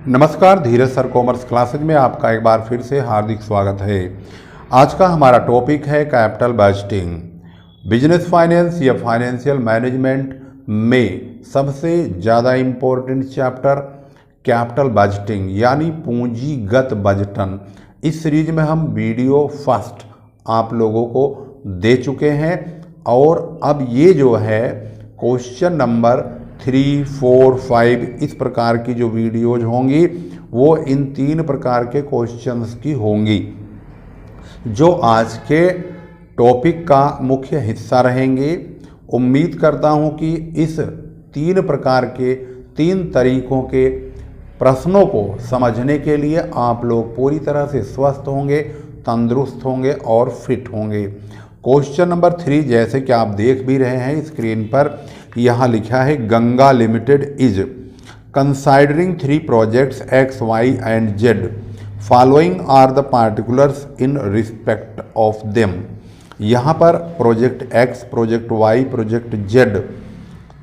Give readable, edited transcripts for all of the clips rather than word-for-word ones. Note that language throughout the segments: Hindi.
नमस्कार, धीरज सर कॉमर्स क्लासेज में आपका एक बार फिर से हार्दिक स्वागत है। आज का हमारा टॉपिक है कैपिटल बजटिंग। बिजनेस फाइनेंस या फाइनेंशियल मैनेजमेंट में सबसे ज़्यादा इम्पोर्टेंट चैप्टर कैपिटल बजटिंग यानी पूंजीगत बजटन। इस सीरीज में हम वीडियो फर्स्ट आप लोगों को दे चुके हैं और अब ये जो है क्वेश्चन नंबर 3, 4, 5 इस प्रकार की जो वीडियोज होंगी वो इन 3 प्रकार के क्वेश्चंस की होंगी जो आज के टॉपिक का मुख्य हिस्सा रहेंगे। उम्मीद करता हूं कि इस 3 प्रकार के 3 तरीकों के प्रश्नों को समझने के लिए आप लोग पूरी तरह से स्वस्थ होंगे, तंदुरुस्त होंगे और फिट होंगे। क्वेश्चन नंबर 3 जैसे कि आप देख भी रहे हैं स्क्रीन पर, यहाँ लिखा है Ganga Limited is considering 3 projects X, Y and Z। Following are the particulars in respect of them. यहाँ पर project X, project Y, project Z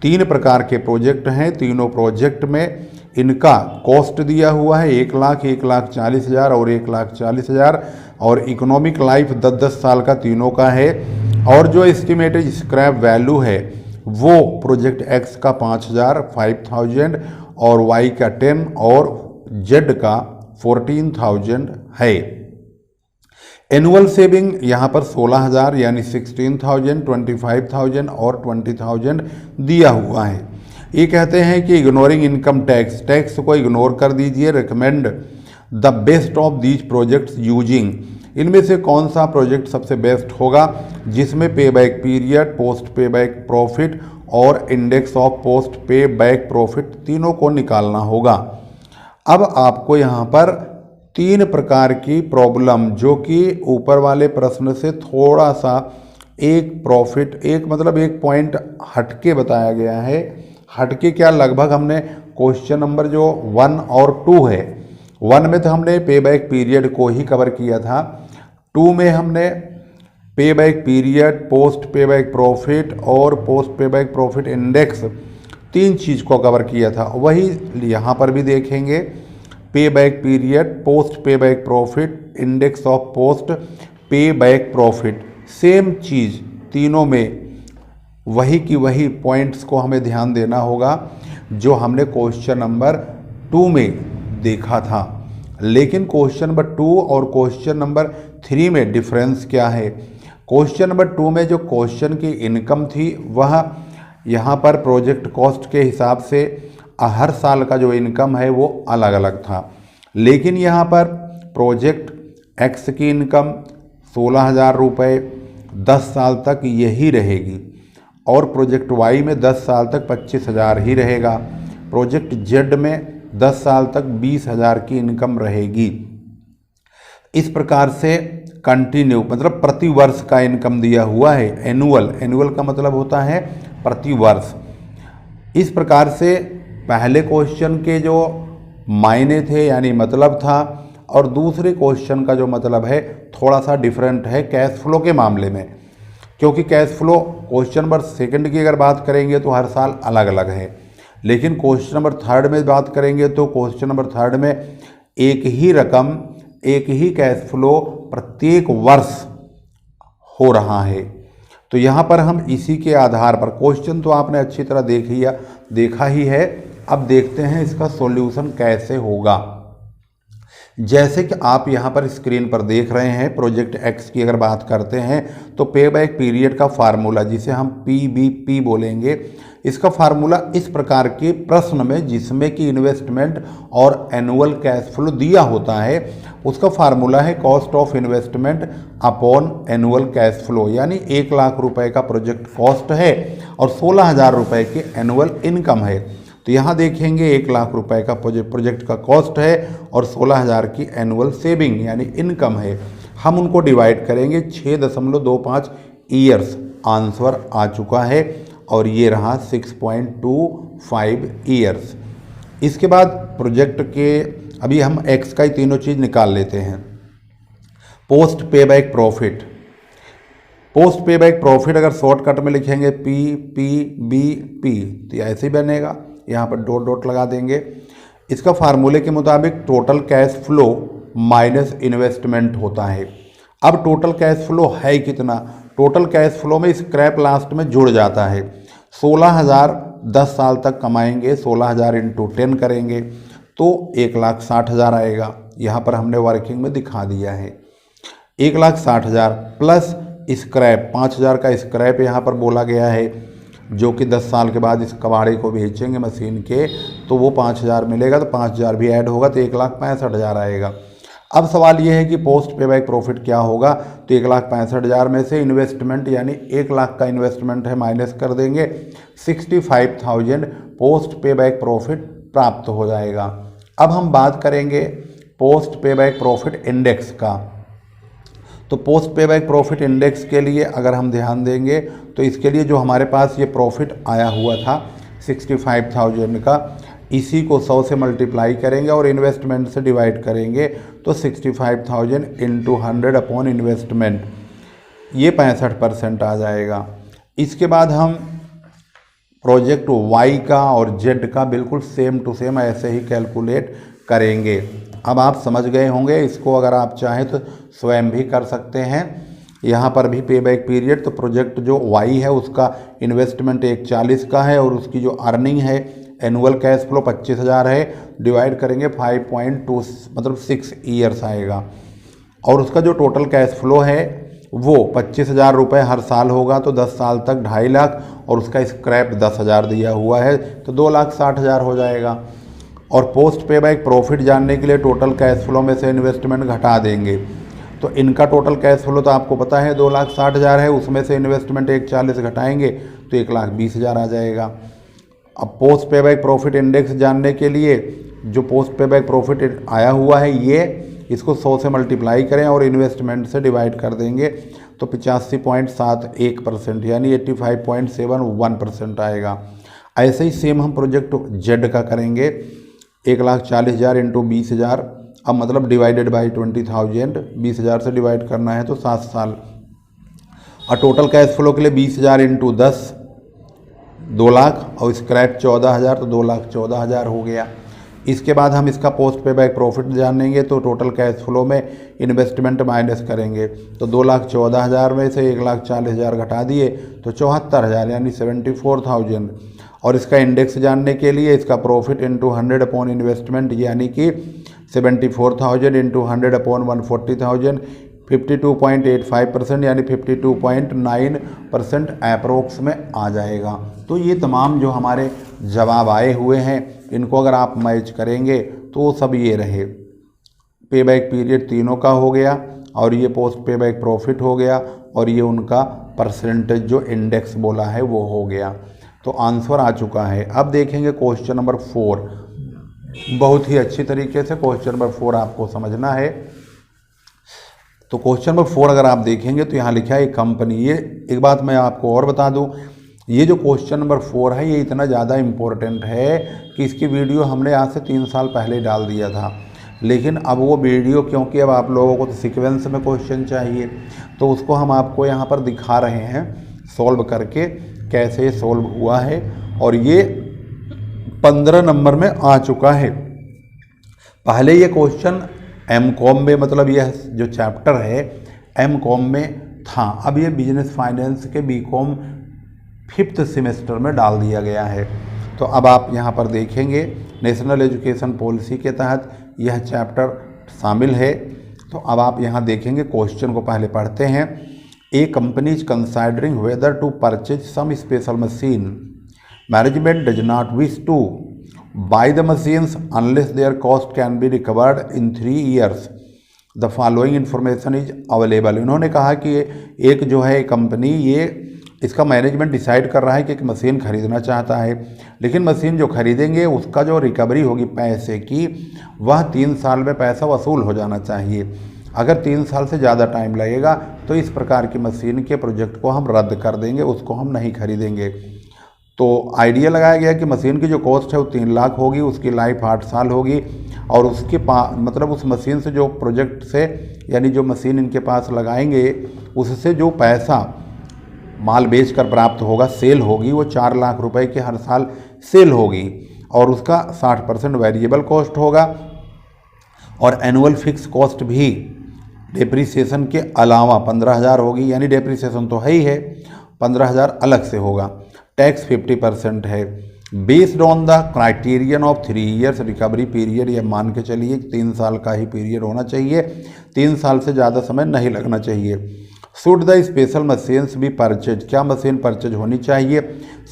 3 प्रकार के प्रोजेक्ट हैं। तीनों प्रोजेक्ट में इनका कॉस्ट दिया हुआ है 1 लाख, 1,40,000 और 1,40,000 और इकोनॉमिक लाइफ 10-10 साल का तीनों का है। और जो एस्टिमेटेड स्क्रैप वैल्यू है वो प्रोजेक्ट X का 5,000 5,000 और Y का 10 और Z का 14,000 है। एनुअल सेविंग यहाँ पर 16,000 यानी 16,000, 25,000 और 20,000 दिया हुआ है। ये कहते हैं कि इग्नोरिंग इनकम टैक्स को इग्नोर कर दीजिए। Recommend the best of these projects using. इनमें से कौन सा प्रोजेक्ट सबसे बेस्ट होगा जिसमें पे बैक पीरियड, पोस्ट पे बैक प्रॉफिट और इंडेक्स ऑफ पोस्ट पे बैक प्रॉफिट तीनों को निकालना होगा। अब आपको यहाँ पर 3 प्रकार की प्रॉब्लम जो कि ऊपर वाले प्रश्न से थोड़ा सा एक पॉइंट हटके बताया गया है। हटके क्या, लगभग हमने क्वेश्चन नंबर जो 1 और 2 है, 1 में तो हमने पे बैक पीरियड को ही कवर किया था, 2 में हमने पे बैक पीरियड, पोस्ट पे बैक प्रॉफिट और पोस्ट पे बैक प्रॉफिट इंडेक्स 3 चीज़ को कवर किया था। वही यहाँ पर भी देखेंगे, पे बैक पीरियड, पोस्ट पे back profit, index of post पे बैक प्रॉफिट, सेम चीज़ तीनों में वही की वही पॉइंट्स को हमें ध्यान देना होगा जो हमने क्वेश्चन नंबर 2 में देखा था। लेकिन क्वेश्चन नंबर 2 और क्वेश्चन नंबर 3 में डिफरेंस क्या है? क्वेश्चन नंबर 2 में जो क्वेश्चन की इनकम थी वह यहाँ पर प्रोजेक्ट कॉस्ट के हिसाब से हर साल का जो इनकम है वो अलग अलग था। लेकिन यहाँ पर प्रोजेक्ट X की इनकम 16,000 रुपये 10 साल तक यही रहेगी और प्रोजेक्ट Y में 10 साल तक 25,000 ही रहेगा। प्रोजेक्ट Z में 10 साल तक 20,000 की इनकम रहेगी। इस प्रकार से कंटिन्यू मतलब प्रति वर्ष का इनकम दिया हुआ है। एनुअल का मतलब होता है प्रति वर्ष। इस प्रकार से पहले क्वेश्चन के जो मायने थे यानी मतलब था और दूसरे क्वेश्चन का जो मतलब है थोड़ा सा डिफरेंट है कैश फ्लो के मामले में, क्योंकि कैश फ्लो क्वेश्चन नंबर 2 की अगर बात करेंगे तो हर साल अलग अलग है, लेकिन क्वेश्चन नंबर 3 में बात करेंगे तो क्वेश्चन नंबर 3 में एक ही रकम, एक ही कैश फ्लो प्रत्येक वर्ष हो रहा है। तो यहाँ पर हम इसी के आधार पर, क्वेश्चन तो आपने अच्छी तरह देखा ही है, अब देखते हैं इसका सॉल्यूशन कैसे होगा। जैसे कि आप यहाँ पर स्क्रीन पर देख रहे हैं, प्रोजेक्ट X की अगर बात करते हैं तो पे बैक पीरियड का फार्मूला जिसे हम PBP बोलेंगे, इसका फार्मूला इस प्रकार के प्रश्न में जिसमें कि इन्वेस्टमेंट और एनुअल कैश फ्लो दिया होता है उसका फार्मूला है cost of investment upon annual cash flow. यानी 1 लाख रुपए का प्रोजेक्ट कॉस्ट है और 16,000 रुपये की एनुअल इनकम है। तो यहाँ देखेंगे 1 लाख रुपए का प्रोजेक्ट का कॉस्ट है और 16,000 की एनुअल सेविंग यानी इनकम है। हम उनको डिवाइड करेंगे 6.25 ईयर्स, आंसर आ चुका है और ये रहा 6.25 ईयर्स। इसके बाद प्रोजेक्ट के अभी हम X का ही तीनों चीज़ निकाल लेते हैं। पोस्ट पे बैक प्रॉफिट, पोस्ट पे बैक प्रॉफिट अगर शॉर्टकट में लिखेंगे PPBP तो ऐसे ही बनेगा, यहाँ पर डॉट डॉट लगा देंगे। इसका फार्मूले के मुताबिक total cash flow minus investment होता है। अब टोटल कैश फ्लो है कितना, टोटल कैश फ्लो में स्क्रैप लास्ट में जुड़ जाता है। 16,000 10 साल तक कमाएंगे, 16,000 इंटू 10 करेंगे तो 1,60,000 आएगा। यहाँ पर हमने वर्किंग में दिखा दिया है। 1,60,000 प्लस स्क्रैप 5,000 का स्क्रैप यहाँ पर बोला गया है, जो कि 10 साल के बाद इस कबाड़े को बेचेंगे मशीन के तो वो 5,000 मिलेगा, तो 5,000 भी ऐड होगा तो 1,65,000 आएगा। अब सवाल ये है कि पोस्ट पे बैक प्रॉफिट क्या होगा, तो 1,65,000 में से इन्वेस्टमेंट यानी 1,00,000 का इन्वेस्टमेंट है माइनस कर देंगे, 65,000 पोस्ट पे बैक प्रॉफिट प्राप्त हो जाएगा। अब हम बात करेंगे पोस्ट पे बैक प्रॉफिट इंडेक्स का। तो पोस्ट पे बैक प्रॉफिट इंडेक्स के लिए अगर हम ध्यान देंगे तो इसके लिए जो हमारे पास ये प्रॉफिट आया हुआ था 65,000 का, इसी को 100 से मल्टीप्लाई करेंगे और इन्वेस्टमेंट से डिवाइड करेंगे तो 65,000 इंटू 100 अपॉन इन्वेस्टमेंट, ये 65% आ जाएगा। इसके बाद हम प्रोजेक्ट वाई का और जेड का बिल्कुल सेम टू सेम ऐसे ही कैलकुलेट करेंगे। अब आप समझ गए होंगे, इसको अगर आप चाहें तो स्वयं भी कर सकते हैं। यहाँ पर भी पे बैक पीरियड, तो प्रोजेक्ट जो वाई है उसका इन्वेस्टमेंट 140 का है और उसकी जो अर्निंग है एनुअल कैश फ्लो 25,000 है, डिवाइड करेंगे 5.2 मतलब 6 ईयर्स आएगा। और उसका जो टोटल कैश फ्लो है वो 25,000 रुपये हर साल होगा, तो 10 साल तक 2.5 लाख, और उसका स्क्रैप 10,000 दिया हुआ है तो 2,60,000 हो जाएगा। और पोस्ट पे बैक प्रॉफिट जानने के लिए टोटल कैश फ्लो में से इन्वेस्टमेंट घटा देंगे, तो इनका टोटल कैश फ्लो तो आपको पता है 2,60,000 है, उसमें से इन्वेस्टमेंट 140 घटाएंगे तो 1,20,000 आ जाएगा। अब पोस्ट पे बैक प्रॉफिट इंडेक्स जानने के लिए जो पोस्ट पे बैक प्रॉफिट आया हुआ है ये, इसको 100 से मल्टीप्लाई करें और इन्वेस्टमेंट से डिवाइड कर देंगे तो 85.71% यानी 85.71% आएगा। ऐसे ही सेम हम प्रोजेक्ट जेड का करेंगे, 1,40,000 इंटू 20,000, अब मतलब डिवाइडेड बाई 20,000, 20,000 से डिवाइड करना है तो 7 साल। और टोटल कैश फ्लो के लिए 20,000 इंटू 10 2 लाख, और स्क्रैप 14,000 तो 2,14,000 हो गया। इसके बाद हम इसका पोस्ट पे बैक प्रॉफिट जानेंगे, तो टोटल कैश फ्लो में इन्वेस्टमेंट माइनस करेंगे तो 2,14,000 में से 1,40,000 घटा दिए तो 74,000 यानी 74,000। और इसका इंडेक्स जानने के लिए इसका प्रॉफिट इंटू 100 अपॉन इन्वेस्टमेंट यानी कि 74,000 इंटू 100 अपॉन 140,000, 52.85% यानी 52.9% अप्रोक्स में आ जाएगा। तो ये तमाम जो हमारे जवाब आए हुए हैं इनको अगर आप मैच करेंगे तो सब ये रहे, पे बैक पीरियड तीनों का हो गया, और ये पोस्ट पे बैक प्रॉफिट हो गया, और ये उनका परसेंटेज जो इंडेक्स बोला है वो हो गया। तो आंसर आ चुका है। अब देखेंगे क्वेश्चन नंबर 4। बहुत ही अच्छी तरीके से क्वेश्चन नंबर 4 आपको समझना है। तो क्वेश्चन नंबर 4 अगर आप देखेंगे तो यहाँ लिखा है कंपनी। ये एक बात मैं आपको और बता दूँ, ये जो क्वेश्चन नंबर 4 है ये इतना ज़्यादा इम्पोर्टेंट है कि इसकी वीडियो हमने आज से 3 साल पहले डाल दिया था, लेकिन अब वो वीडियो, क्योंकि अब आप लोगों को तो सीक्वेंस में क्वेश्चन चाहिए, तो उसको हम आपको यहाँ पर दिखा रहे हैं सॉल्व करके कैसे सॉल्व हुआ है, और ये 15 नंबर में आ चुका है। पहले ये क्वेश्चन एमकॉम में, मतलब यह जो चैप्टर है एमकॉम में था, अब ये बिजनेस फाइनेंस के बीकॉम 5th सेमेस्टर में डाल दिया गया है। तो अब आप यहाँ पर देखेंगे नेशनल एजुकेशन पॉलिसी के तहत यह चैप्टर शामिल है। तो अब आप यहाँ देखेंगे, क्वेश्चन को पहले पढ़ते हैं। A company is considering whether to purchase some special machine, management does not wish to buy the machines unless their cost can be recovered in 3 years। The following information is available. इन्होंने कहा कि एक जो है कंपनी, ये इसका मैनेजमेंट डिसाइड कर रहा है कि एक मशीन खरीदना चाहता है, लेकिन मशीन जो खरीदेंगे उसका जो रिकवरी होगी पैसे की, वह 3 साल में पैसा वसूल हो जाना चाहिए। अगर 3 साल से ज़्यादा टाइम लगेगा तो इस प्रकार की मशीन के प्रोजेक्ट को हम रद्द कर देंगे, उसको हम नहीं खरीदेंगे। तो आइडिया लगाया गया कि मशीन की जो कॉस्ट है वो 3 लाख होगी, उसकी लाइफ 8 साल होगी, और उसके मतलब उस मशीन से जो प्रोजेक्ट से, यानी जो मशीन इनके पास लगाएंगे उससे जो पैसा माल बेचकर प्राप्त होगा, सेल होगी, वो 4 लाख रुपए की हर साल सेल होगी। और उसका 60% वेरिएबल कॉस्ट होगा और एनुअल फिक्स कॉस्ट भी डेप्रीसिएशन के अलावा 15,000 होगी, यानी डेप्रीसिएशन तो है ही है, 15,000 अलग से होगा। टैक्स 50% है। Based on the criterion of 3 years recovery period, ये मान के चलिए 3 साल का ही पीरियड होना चाहिए, 3 साल से ज़्यादा समय नहीं लगना चाहिए। Should the special machines be purchase, क्या मशीन परचेज होनी चाहिए।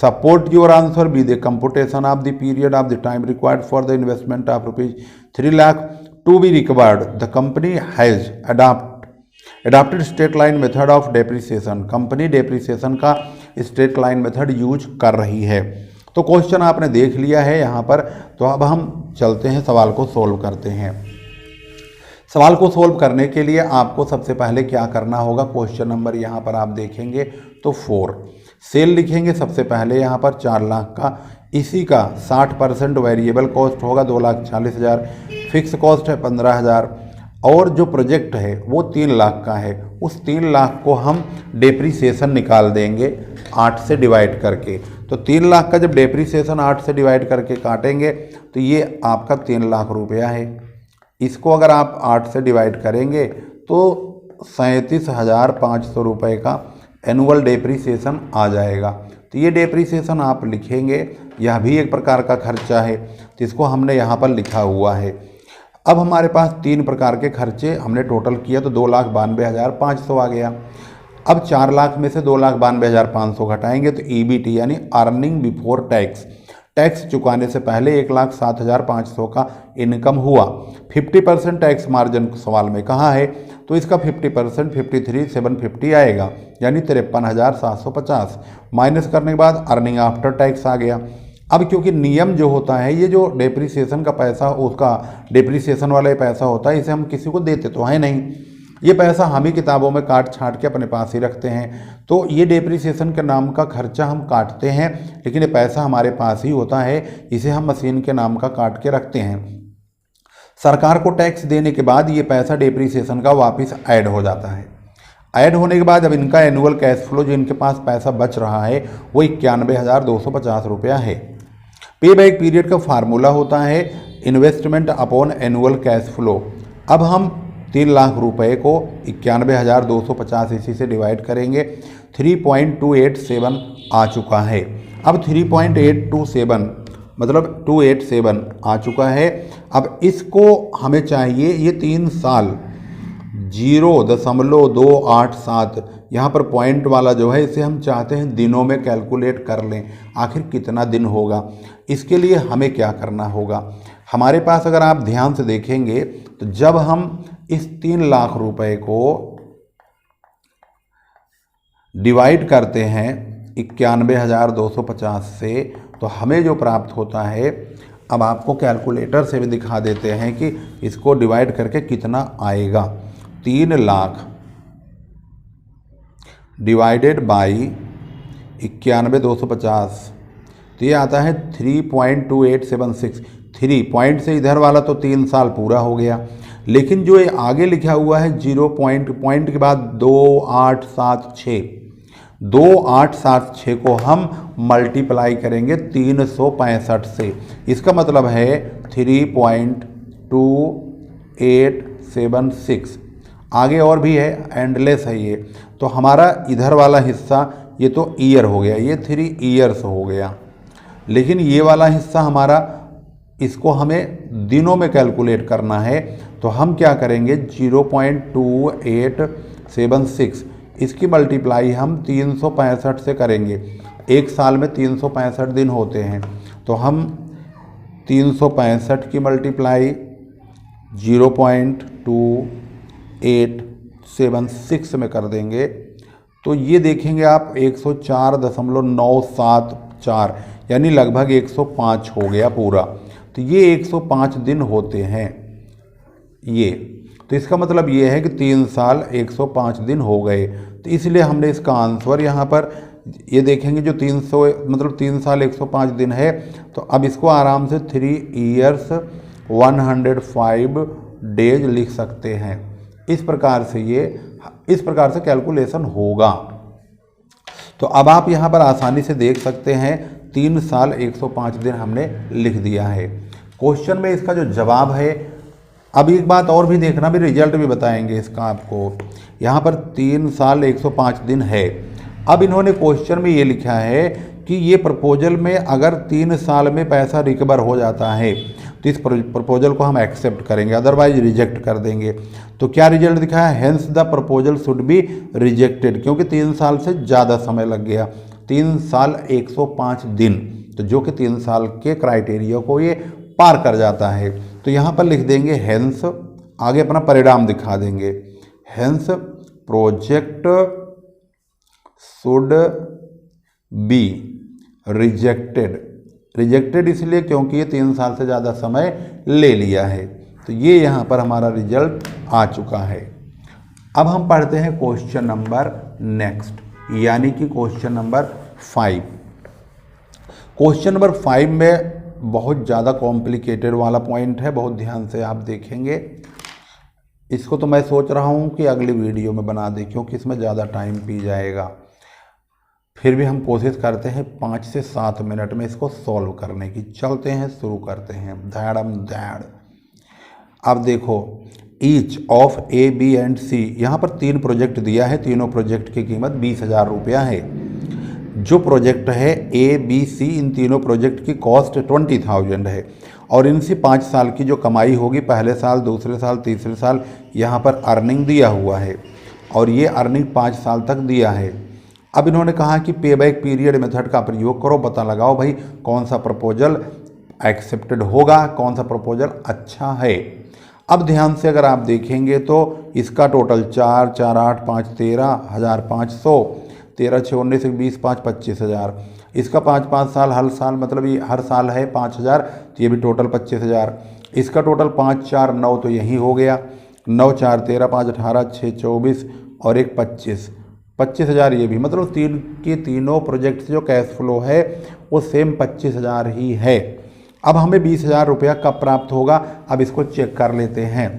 Support your answer by the computation of the period of the time required for the investment of ₹3 lakh to be recovered. The company has adopted straight line method of depreciation, company depreciation का स्ट्रेट लाइन मेथड यूज कर रही है। तो क्वेश्चन आपने देख लिया है यहाँ पर, तो अब हम चलते हैं सवाल को सोल्व करते हैं। सवाल को सोल्व करने के लिए आपको सबसे पहले क्या करना होगा, क्वेश्चन नंबर यहाँ पर आप देखेंगे तो 4 सेल लिखेंगे सबसे पहले यहाँ पर 4 लाख का, इसी का 60% वेरिएबल कॉस्ट होगा 2,40,000, फिक्स कॉस्ट है 15,000 और जो प्रोजेक्ट है वो 3 लाख का है। उस 3 लाख को हम डेप्रीसिएशन निकाल देंगे 8 से डिवाइड करके। तो 3 लाख का जब डेप्रीसिएशन 8 से डिवाइड करके काटेंगे तो ये आपका 3 लाख रुपया है। इसको अगर आप 8 से डिवाइड करेंगे तो 37,500 रुपये का एनुअल डेप्रीसिएशन आ जाएगा। तो ये डेप्रीसिएशन आप लिखेंगे, यह भी एक प्रकार का खर्चा है, तो इसको हमने यहाँ पर लिखा हुआ है। अब हमारे पास 3 प्रकार के खर्चे हमने टोटल किया तो 2,92,500 आ गया। अब 4 लाख में से 2,92,500 घटाएंगे तो ईबीटी यानी अर्निंग बिफोर टैक्स, टैक्स चुकाने से पहले 1,07,500 का इनकम हुआ। 50% टैक्स मार्जिन सवाल में कहा है, तो इसका 50% 53,750 आएगा, यानी 53,750 माइनस करने के बाद अर्निंग आफ्टर टैक्स आ गया। अब क्योंकि नियम जो होता है, ये जो डेप्रीसिएशन का पैसा, उसका डेप्रीसिएशन वाला ये पैसा होता है, इसे हम किसी को देते तो है नहीं, ये पैसा हम ही किताबों में काट छाट के अपने पास ही रखते हैं। तो ये डेप्रीसिएशन के नाम का खर्चा हम काटते हैं, लेकिन ये पैसा हमारे पास ही होता है, इसे हम मशीन के नाम का काट के रखते हैं। सरकार को टैक्स देने के बाद ये पैसा डेप्रीसिएशन का वापस ऐड हो जाता है। ऐड होने के बाद अब इनका एनुअल कैश फ्लो, जो इनके पास पैसा बच रहा है, वो 91,250 रुपया है। पे बैक पीरियड का फार्मूला होता है investment upon annual cash flow. अब हम 3 लाख रुपए को 91,250 इसी से डिवाइड करेंगे, 3.287 आ चुका है। अब 3.827 मतलब 287 आ चुका है। अब इसको हमें चाहिए, ये 3 साल 0.287, यहाँ पर पॉइंट वाला जो है इसे हम चाहते हैं दिनों में कैलकुलेट कर लें, आखिर कितना दिन होगा। इसके लिए हमें क्या करना होगा, हमारे पास अगर आप ध्यान से देखेंगे तो जब हम इस 3 लाख रुपए को डिवाइड करते हैं 91,250 से, तो हमें जो प्राप्त होता है, अब आपको कैलकुलेटर से भी दिखा देते हैं कि इसको डिवाइड करके कितना आएगा। 3 लाख डिवाइडेड बाई 91,250, तो ये आता है 3.2876। 3 पॉइंट से इधर वाला तो 3 साल पूरा हो गया, लेकिन जो ये आगे लिखा हुआ है 0 पॉइंट के बाद 2876, 2876 को हम मल्टीप्लाई करेंगे 365 से। इसका मतलब है 3.2876। आगे और भी है, एंडलेस है ये। तो हमारा इधर वाला हिस्सा ये तो ईयर हो गया, ये 3 ईयर्स हो गया, लेकिन ये वाला हिस्सा हमारा, इसको हमें दिनों में कैलकुलेट करना है। तो हम क्या करेंगे, 0.2876 इसकी मल्टीप्लाई हम 365 से करेंगे। एक साल में 365 दिन होते हैं, तो हम 365 की मल्टीप्लाई 0.2876 में कर देंगे, तो ये देखेंगे आप 104.974, यानी लगभग 105 हो गया पूरा। तो ये 105 दिन होते हैं ये, तो इसका मतलब ये है कि 3 साल 105 दिन हो गए। तो इसलिए हमने इसका आंसर यहाँ पर ये देखेंगे, जो 3 साल 105 दिन है, तो अब इसको आराम से 3 ईयर्स 105 डेज लिख सकते हैं। इस प्रकार से कैलकुलेशन होगा। तो अब आप यहाँ पर आसानी से देख सकते हैं 3 साल 105 दिन हमने लिख दिया है। क्वेश्चन में इसका जो जवाब है, अब एक बात और भी देखना, भी रिजल्ट भी बताएंगे इसका आपको। यहाँ पर 3 साल 105 दिन है। अब इन्होंने क्वेश्चन में ये लिखा है कि ये प्रपोजल में अगर 3 साल में पैसा रिकवर हो जाता है तो इस प्रपोजल को हम एक्सेप्ट करेंगे, अदरवाइज रिजेक्ट कर देंगे। तो क्या रिजल्ट दिखा है, hence the proposal should be rejected, क्योंकि 3 साल से ज़्यादा समय लग गया, 3 साल 105 दिन, तो जो कि 3 साल के क्राइटेरिया को ये पार कर जाता है। तो यहाँ पर लिख देंगे हेंस, आगे अपना परिणाम दिखा देंगे, hence project should be rejected. Rejected इसलिए क्योंकि ये 3 साल से ज़्यादा समय ले लिया है। तो ये यहाँ पर हमारा रिजल्ट आ चुका है। अब हम पढ़ते हैं क्वेश्चन नंबर नेक्स्ट, यानी कि क्वेश्चन नंबर 5। क्वेश्चन नंबर 5 में बहुत ज़्यादा कॉम्प्लिकेटेड वाला पॉइंट है, बहुत ध्यान से आप देखेंगे। इसको तो मैं सोच रहा हूँ कि अगली वीडियो में बना दें, क्योंकि इसमें ज़्यादा टाइम पी जाएगा। फिर भी हम कोशिश करते हैं 5 से 7 मिनट में इसको सॉल्व करने की। चलते हैं, शुरू करते हैं, धैड़म धैड़। अब देखो, each of A B and C, यहाँ पर 3 प्रोजेक्ट दिया है, तीनों प्रोजेक्ट की कीमत 20,000 रुपया है। जो प्रोजेक्ट है ए बी सी, इन तीनों प्रोजेक्ट की कॉस्ट 20,000 है और इनसे 5 साल की जो कमाई होगी, पहले साल, दूसरे साल, तीसरे साल, यहाँ पर अर्निंग दिया हुआ है और ये अर्निंग 5 साल तक दिया है। अब इन्होंने कहा कि पे बैक पीरियड मेथड का प्रयोग करो, पता लगाओ भाई कौन सा प्रपोजल एक्सेप्टेड होगा, कौन सा प्रपोजल अच्छा है। अब ध्यान से अगर आप देखेंगे तो इसका टोटल 4, 4, 8, 5, 13,500, 13, 6, 19, 20, 5, 25,000। इसका 5 साल, हर साल मतलब ये हर साल है 5,000, तो ये भी टोटल 25,000। इसका टोटल 5, 4, 9 तो यही हो गया, 9, 4, 13, 5, 18, 6, 24 और एक 25,000 ये भी, मतलब तीनों प्रोजेक्ट से जो कैश फ्लो है वो सेम 25,000 ही है। अब हमें 20,000 रुपया कब प्राप्त होगा, अब इसको चेक कर लेते हैं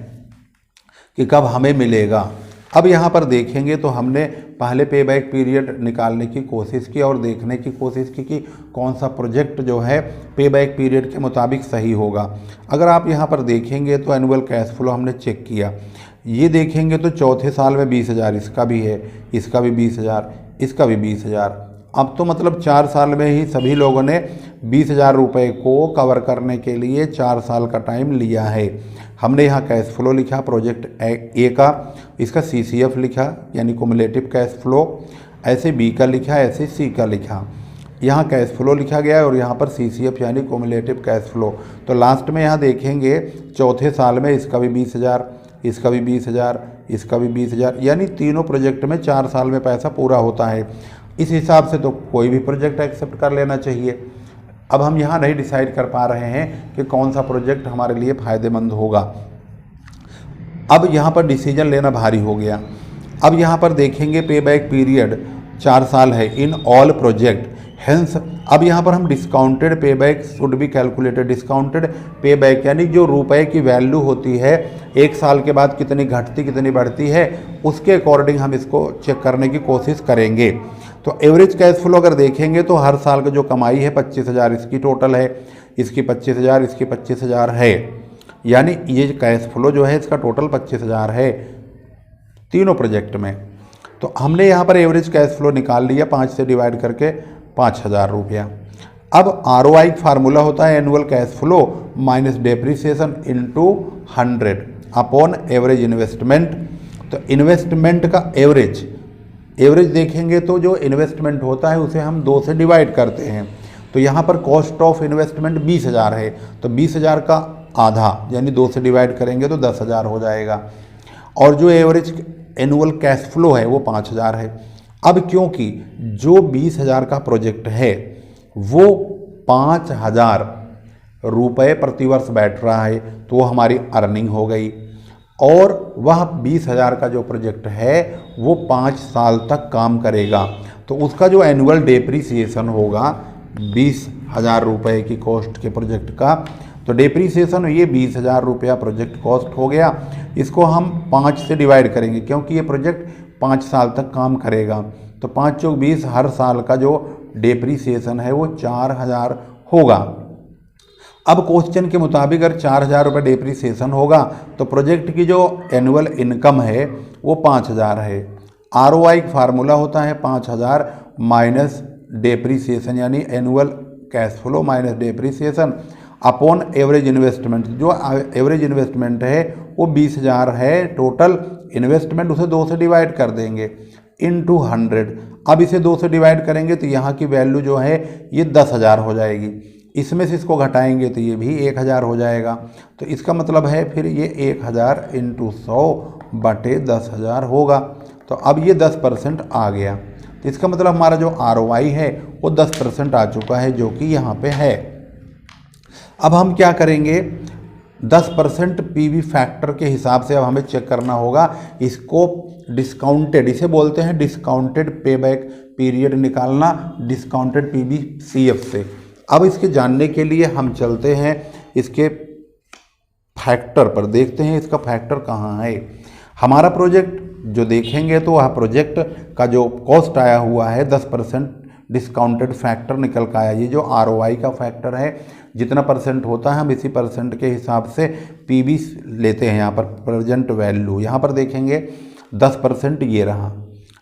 कि कब हमें मिलेगा। अब यहाँ पर देखेंगे तो हमने पहले पे बैक पीरियड निकालने की कोशिश की और देखने की कोशिश की कि कौन सा प्रोजेक्ट जो है पे बैक पीरियड के मुताबिक सही होगा। अगर आप यहाँ पर देखेंगे तो एनुअल कैश फ्लो हमने चेक किया, ये देखेंगे तो चौथे साल में 20,000 इसका भी है, इसका भी 20,000, इसका भी 20,000। अब तो मतलब 4 साल में ही सभी लोगों ने 20,000 रुपये को कवर करने के लिए 4 साल का टाइम लिया है। हमने यहाँ कैश फ्लो लिखा प्रोजेक्ट ए का, इसका CCF लिखा यानी कुमुलेटिव कैश फ्लो, ऐसे बी का लिखा, ऐसे सी का लिखा। यहाँ कैश फ्लो लिखा गया है और यहाँ पर CCF यानी कुमुलेटिव कैश फ्लो। तो लास्ट में यहाँ देखेंगे चौथे साल में इसका भी 20,000, इसका भी 20,000, इसका भी 20,000, यानी तीनों प्रोजेक्ट में 4 साल में पैसा पूरा होता है। इस हिसाब से तो कोई भी प्रोजेक्ट एक्सेप्ट कर लेना चाहिए। अब हम यहाँ नहीं डिसाइड कर पा रहे हैं कि कौन सा प्रोजेक्ट हमारे लिए फ़ायदेमंद होगा। अब यहाँ पर डिसीजन लेना भारी हो गया। अब यहाँ पर देखेंगे पे बैक पीरियड 4 साल है इन ऑल प्रोजेक्ट, हेंस अब यहाँ पर हम discounted pay back should be calculated. Discounted pay back यानी जो रुपए की वैल्यू होती है 1 साल के बाद कितनी घटती कितनी बढ़ती है, उसके अकॉर्डिंग हम इसको चेक करने की कोशिश करेंगे। तो एवरेज कैश फ्लो अगर देखेंगे तो हर साल का जो कमाई है 25,000 इसकी टोटल है, इसकी 25,000, इसकी 25,000 है, यानी ये कैश फ्लो जो है इसका टोटल 25,000 है तीनों प्रोजेक्ट में। तो हमने यहाँ पर एवरेज कैश फ्लो निकाल लिया 5 से डिवाइड करके 5,000 रुपया। अब ROI फार्मूला होता है annual cash flow minus depreciation into 100 upon average investment. तो इन्वेस्टमेंट का एवरेज देखेंगे तो जो इन्वेस्टमेंट होता है उसे हम 2 से डिवाइड करते हैं। तो यहाँ पर कॉस्ट ऑफ इन्वेस्टमेंट 20,000 है, तो 20,000 का आधा यानी 2 से डिवाइड करेंगे तो 10,000 हो जाएगा। और जो एवरेज एनुअल कैश फ्लो है वो 5,000 है। अब क्योंकि जो 20,000 का प्रोजेक्ट है वो 5,000 रुपये प्रतिवर्ष बैठ रहा है, तो वो हमारी अर्निंग हो गई। और वह 20,000 का जो प्रोजेक्ट है वो 5 साल तक काम करेगा, तो उसका जो एनुअल डेप्रीसिएशन होगा 20,000 रुपये की कॉस्ट के प्रोजेक्ट का, तो डेप्रीसिएशन ये 20,000 रुपया प्रोजेक्ट कॉस्ट हो गया। इसको हम 5 से डिवाइड करेंगे क्योंकि ये प्रोजेक्ट 5 साल तक काम करेगा। तो 5 चौक 20, हर साल का जो डेप्रीसिएशन है वो 4000 होगा। अब क्वेश्चन के मुताबिक अगर 4000 रुपये डेप्रीसिएशन होगा तो प्रोजेक्ट की जो एनुअल इनकम है वो 5000 है। ROI का फार्मूला होता है 5000 माइनस डेप्रीसिएशन, यानी annual cash flow minus depreciation upon average investment. जो एवरेज इन्वेस्टमेंट है वो 20000 है टोटल इन्वेस्टमेंट, उसे 2 से डिवाइड कर देंगे इनटू 100। अब इसे 2 से डिवाइड करेंगे तो यहाँ की वैल्यू जो है ये 10000 हो जाएगी। इसमें से इसको घटाएंगे तो ये भी 1000 हो जाएगा। तो इसका मतलब है फिर ये 1000 इंटू 100 बटे 10000 होगा। तो अब ये 10% आ गया। तो इसका मतलब हमारा जो ROI है वो 10% आ चुका है, जो कि यहाँ पे है। अब हम क्या करेंगे, 10% PV फैक्टर के हिसाब से अब हमें चेक करना होगा इसको डिस्काउंटेड, इसे बोलते हैं डिस्काउंटेड पेबैक पीरियड निकालना डिस्काउंटेड PVCF से। अब इसके जानने के लिए हम चलते हैं इसके फैक्टर पर, देखते हैं इसका फैक्टर कहाँ है। हमारा प्रोजेक्ट जो देखेंगे तो वह प्रोजेक्ट का जो कॉस्ट आया हुआ है 10% डिस्काउंटेड फैक्टर निकल का आया। ये जो ROI का फैक्टर है जितना परसेंट होता है हम इसी परसेंट के हिसाब से PV लेते हैं। यहाँ पर प्रेजेंट वैल्यू यहाँ पर देखेंगे 10% ये रहा।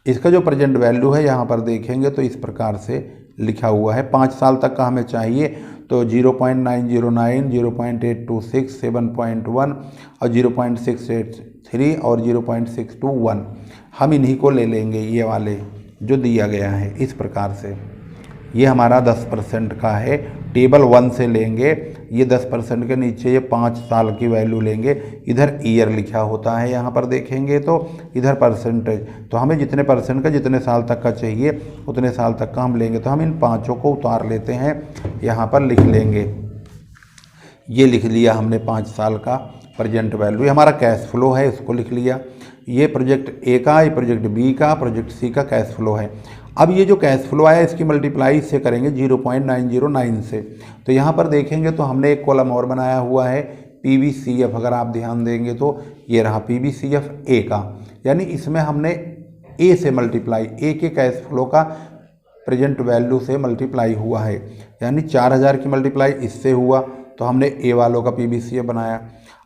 इसका जो प्रेजेंट वैल्यू है यहाँ पर देखेंगे तो इस प्रकार से लिखा हुआ है। 5 साल तक का हमें चाहिए तो 0.909, 0.826, 7.1 और 0.683 और 0.621 हम इन्हीं को ले लेंगे, ये वाले जो दिया गया है इस प्रकार से। ये हमारा 10% का है, टेबल 1 से लेंगे। ये 10% के नीचे ये 5 साल की वैल्यू लेंगे, इधर ईयर लिखा होता है यहाँ पर देखेंगे तो इधर परसेंटेज। तो हमें जितने परसेंट का जितने साल तक का चाहिए उतने साल तक का हम लेंगे। तो हम इन पाँचों को उतार लेते हैं, यहाँ पर लिख लेंगे। ये लिख लिया हमने 5 साल का प्रेजेंट वैल्यू। ये हमारा कैश फ्लो है, इसको लिख लिया। ये प्रोजेक्ट A का, ये प्रोजेक्ट B का, प्रोजेक्ट C का कैश फ्लो है। अब ये जो कैश फ्लो आया इसकी मल्टीप्लाई इससे करेंगे 0.909 से। तो यहाँ पर देखेंगे तो हमने एक कॉलम और बनाया हुआ है PVCF। अगर आप ध्यान देंगे तो ये रहा PVCF A का, यानी इसमें हमने A से मल्टीप्लाई, A के कैश फ्लो का प्रेजेंट वैल्यू से मल्टीप्लाई हुआ है, यानी 4000 की मल्टीप्लाई इससे हुआ तो हमने A वालों का PVCF बनाया।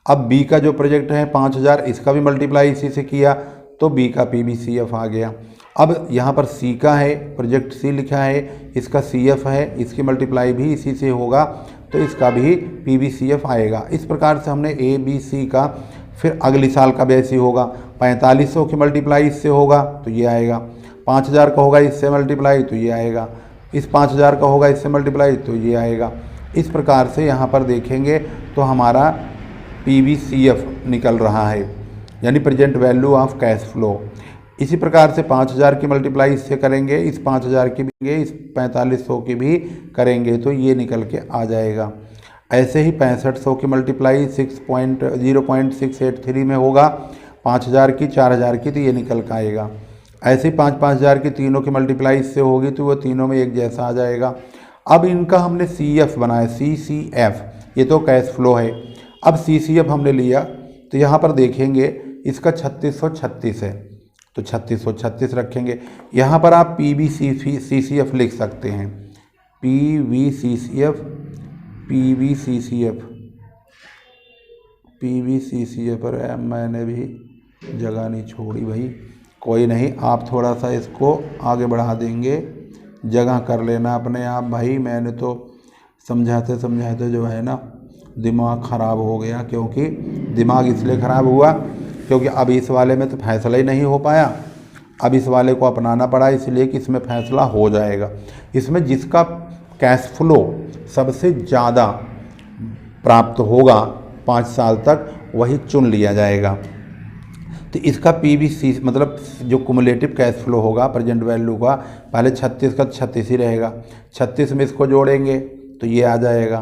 अब B का जो प्रोजेक्ट है 5000, इसका भी मल्टीप्लाई इसी से किया तो B का PVCF आ गया। अब यहाँ पर C का है, प्रोजेक्ट C लिखा है, इसका CF है, इसकी मल्टीप्लाई भी इसी से होगा तो इसका भी PVCF आएगा। इस प्रकार से हमने A B C का, फिर अगली साल का भी ऐसे होगा। 4500 की मल्टीप्लाई इससे होगा तो ये आएगा, 5000 का होगा इससे मल्टीप्लाई तो ये आएगा, इस 5000 का होगा इससे मल्टीप्लाई तो ये आएगा। इस प्रकार से यहाँ पर देखेंगे तो हमारा PVCF निकल रहा है, यानी present value of cash flow. इसी प्रकार से 5000 की मल्टीप्लाई इससे करेंगे, इस 5000 की भी, इस 4500 की भी करेंगे तो ये निकल के आ जाएगा। ऐसे ही 6500 की मल्टीप्लाई 0.683 में होगा, 5000 की, 4000 की तो ये निकल के आएगा। ऐसे ही 5000 की तीनों की मल्टीप्लाई इससे होगी तो वो तीनों में एक जैसा आ जाएगा। अब इनका हमने CF बनाया, CCF, ये तो कैश फ्लो है। अब CCF हमने लिया तो यहाँ पर देखेंगे इसका 3636 है तो 3636 रखेंगे। यहाँ पर आप PVCF लिख सकते हैं, PVCF पर मैंने भी जगह नहीं छोड़ी भाई, कोई नहीं, आप थोड़ा सा इसको आगे बढ़ा देंगे, जगह कर लेना अपने आप भाई। मैंने तो समझाते समझाते जो है ना दिमाग ख़राब हो गया, क्योंकि दिमाग इसलिए ख़राब हुआ क्योंकि अब इस वाले में तो फैसला ही नहीं हो पाया। अब इस वाले को अपनाना पड़ा इसलिए कि इसमें फैसला हो जाएगा। इसमें जिसका कैश फ्लो सबसे ज़्यादा प्राप्त होगा 5 साल तक वही चुन लिया जाएगा। तो इसका PVC मतलब जो कुमुलेटिव कैश फ्लो होगा प्रेजेंट वैल्यू का, पहले 36 का 36 ही रहेगा, 36 में इसको जोड़ेंगे तो ये आ जाएगा,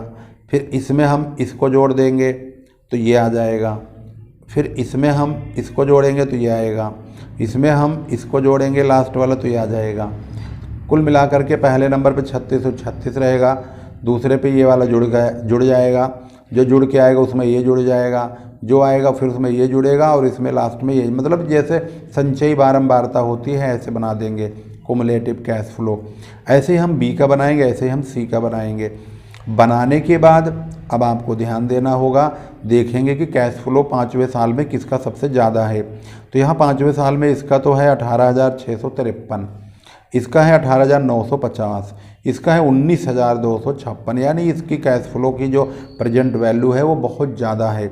फिर इसमें हम इसको जोड़ देंगे तो ये आ जाएगा, फिर इसमें हम इसको जोड़ेंगे तो ये आएगा, इसमें हम इसको जोड़ेंगे लास्ट वाला तो ये आ जाएगा। कुल मिलाकर के पहले नंबर पे 3636 रहेगा, दूसरे पे ये वाला जुड़ जाएगा, जो जुड़ के आएगा उसमें ये जुड़ जाएगा, जो आएगा फिर उसमें ये जुड़ेगा और इसमें लास्ट में ये, मतलब जैसे संचयी बारंबारता होती है ऐसे बना देंगे। Cumulative cash flow. ऐसे ही हम बी का बनाएंगे, ऐसे ही हम सी का बनाएंगे। बनाने के बाद अब आपको ध्यान देना होगा, देखेंगे कि कैश फ्लो 5वें साल में किसका सबसे ज़्यादा है। तो यहाँ 5वें साल में इसका तो है 18,653, इसका है 18,950, इसका है 19,256, यानी इसकी कैश फ्लो की जो प्रेजेंट वैल्यू है वो बहुत ज़्यादा है,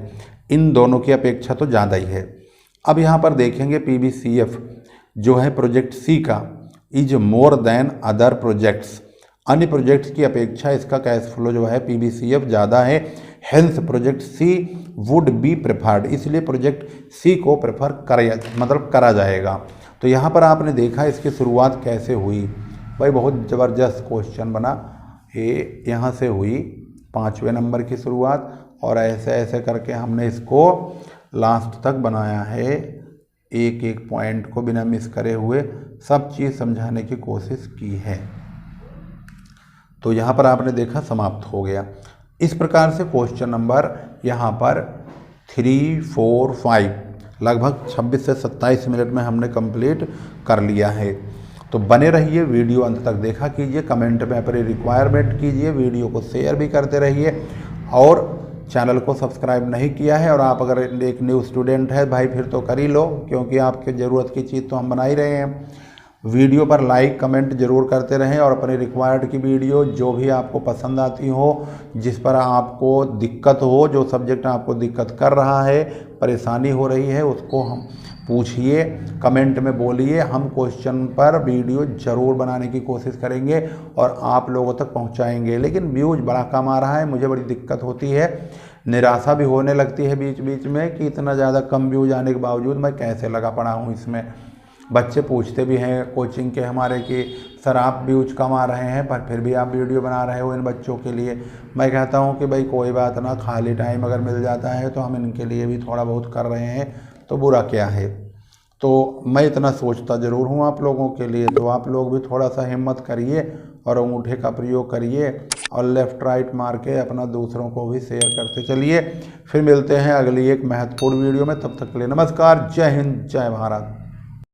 इन दोनों की अपेक्षा तो ज़्यादा ही है। अब यहाँ पर देखेंगे PBCF जो है प्रोजेक्ट सी का, is more than other projects, अन्य प्रोजेक्ट्स की अपेक्षा इसका कैश फ्लो जो है PBCF ज़्यादा है, hence project C would be preferred, इसलिए प्रोजेक्ट सी को प्रेफर करा जाएगा। तो यहाँ पर आपने देखा इसकी शुरुआत कैसे हुई भाई, बहुत ज़बरदस्त क्वेश्चन बना। ये यहाँ से हुई 5वें नंबर की शुरुआत, और ऐसे ऐसे करके हमने इसको लास्ट तक बनाया है, एक एक पॉइंट को बिना मिस करे हुए सब चीज़ समझाने की कोशिश की है। तो यहाँ पर आपने देखा समाप्त हो गया। इस प्रकार से क्वेश्चन नंबर यहाँ पर 3, 4, 5 लगभग 26 से 27 मिनट में हमने कंप्लीट कर लिया है। तो बने रहिए, वीडियो अंत तक देखा कीजिए, कमेंट में अपनी रिक्वायरमेंट कीजिए, वीडियो को शेयर भी करते रहिए, और चैनल को सब्सक्राइब नहीं किया है और आप अगर एक न्यू स्टूडेंट है भाई फिर तो कर ही लो, क्योंकि आपके ज़रूरत की चीज़ तो हम बना ही रहे हैं। वीडियो पर लाइक कमेंट जरूर करते रहें, और अपने रिक्वायर्ड की वीडियो जो भी आपको पसंद आती हो, जिस पर आपको दिक्कत हो, जो सब्जेक्ट आपको दिक्कत कर रहा है, परेशानी हो रही है, उसको हम पूछिए, कमेंट में बोलिए, हम क्वेश्चन पर वीडियो ज़रूर बनाने की कोशिश करेंगे और आप लोगों तक पहुंचाएंगे। लेकिन व्यूज़ बड़ा कम आ रहा है, मुझे बड़ी दिक्कत होती है, निराशा भी होने लगती है बीच बीच में कि इतना ज़्यादा कम व्यूज़ आने के बावजूद मैं कैसे लगा पड़ा हूँ इसमें। बच्चे पूछते भी हैं कोचिंग के हमारे कि सर आप व्यूज कम आ रहे हैं पर फिर भी आप वीडियो बना रहे हो इन बच्चों के लिए। मैं कहता हूं कि भाई कोई बात ना, खाली टाइम अगर मिल जाता है तो हम इनके लिए भी थोड़ा बहुत कर रहे हैं, तो बुरा क्या है। तो मैं इतना सोचता ज़रूर हूं आप लोगों के लिए, तो आप लोग भी थोड़ा सा हिम्मत करिए और अंगूठे का प्रयोग करिए और लेफ़्ट राइट मार के अपना दूसरों को भी शेयर करते चलिए। फिर मिलते हैं अगली एक महत्वपूर्ण वीडियो में, तब तक के लिए नमस्कार, जय हिंद, जय भारत।